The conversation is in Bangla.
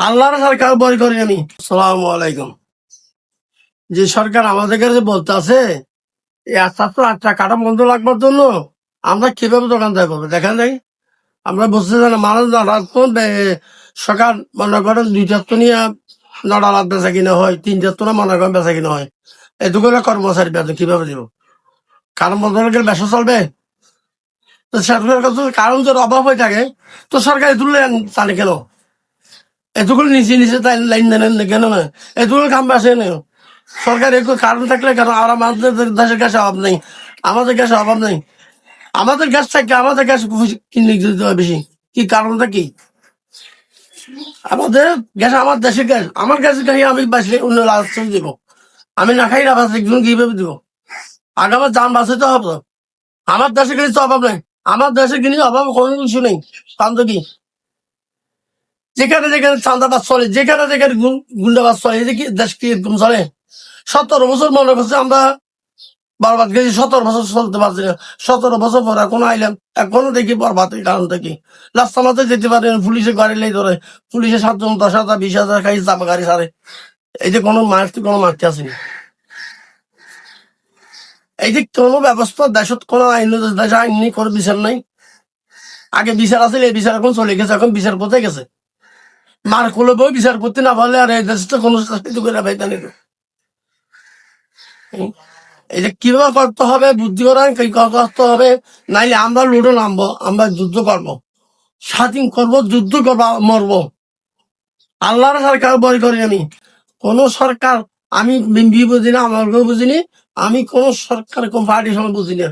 আল্লাহর সরকার বই করি আমি। আসসালামু আলাইকুম। যে সরকার আমাদের কাছে বলতে আছে এই আস্তে আস্তে কাটা বন্ধ রাখবার জন্য আমরা কিভাবে দোকানদার করবো দেখেন যাই। আমরা বুঝতে চাই না মানুষ সকাল মনে করেন 2টার তো নিয়ে 9টা রাত বেচা কিনা হয়, 3টার তো না মনে করেন বেচা কিনা হয়। এটুকু কর্মচারী বেতন কিভাবে দিব? কারণ বন্ধ রাখলে ব্যবসা চলবে? তো সরকারের কাছে কারণ যদি অভাব হয়ে থাকে তো সরকার এগুলো জানে কেন? এতগুলো নিচে নিচে তাই লাইন দেন কেন না? এতগুলো কাম আসে না। সরকার একটু কারণ থাকলে কেন আর আমাদের দেশের কাছে অভাব নেই, আমাদের কাছে অভাব নেই। আমাদের গ্যাস থাকে, আমাদের গ্যাস কিনে দিতে হয় বেশি। কি কারণটা কি? আমাদের গ্যাস, আমার দেশের গ্যাস, আমার গ্যাসের গাড়ি আমি বাঁচলে অন্য রাস্তা দিব। আমি না খাই না বাঁচলে কিভাবে দিব? আগে আমার যান বাঁচাতে হবে। আমার দেশে কিনে তো অভাব নেই, আমার দেশে কিনে অভাব কোনো কিছু নেই। কারণ তো কি? যেখানে যেখানে চাঁদাবাজ চলে, যেখানে যেখানে গুন্ডাবাজ চলে, এই যে কি দেশ কি এরকম চলে? 17 বছর মনে করছে আমরা বরবাদ গেছি, 17 বছর চলতে পারছি না। 17 বছর পর এখন আইলাম, এখনো দেখি বরবাদ। কারণ কি? রাস্তা মাথায় যেতে পারে না, পুলিশে গাড়ি লেগে ধরে, পুলিশে 7জন 10,000 20,000 খাই চাপা গাড়ি ছাড়ে। এই যে কোনো মারতে আসেনি। এই যে কোনো ব্যবস্থা দেশত কোনো আইন, দেশে আইন নেই, কোনো বিচার নাই। আগে বিচার আছে, এই বিচার এখন চলে গেছে, এখন বিচার কোথায় গেছে? মার কোলে বই বিচার করতে না পারলে আর এই দেশে তো কোনো শাস্তি করে পাইতা নেই। এটা কিভাবে করতে হবে বুদ্ধি করেন, কি করতে হবে? নাইলে আমরা লুডো নামবো, আমরা যুদ্ধ করবো, স্বাধীন করবো, যুদ্ধ করবো, মরবো। আল্লাহর সরকার বই করি আমি। কোন সরকার আমি বিএনপি বুঝি না, আমার বুঝিনি, আমি কোন সরকার কোন পার্টির সময় বুঝি না।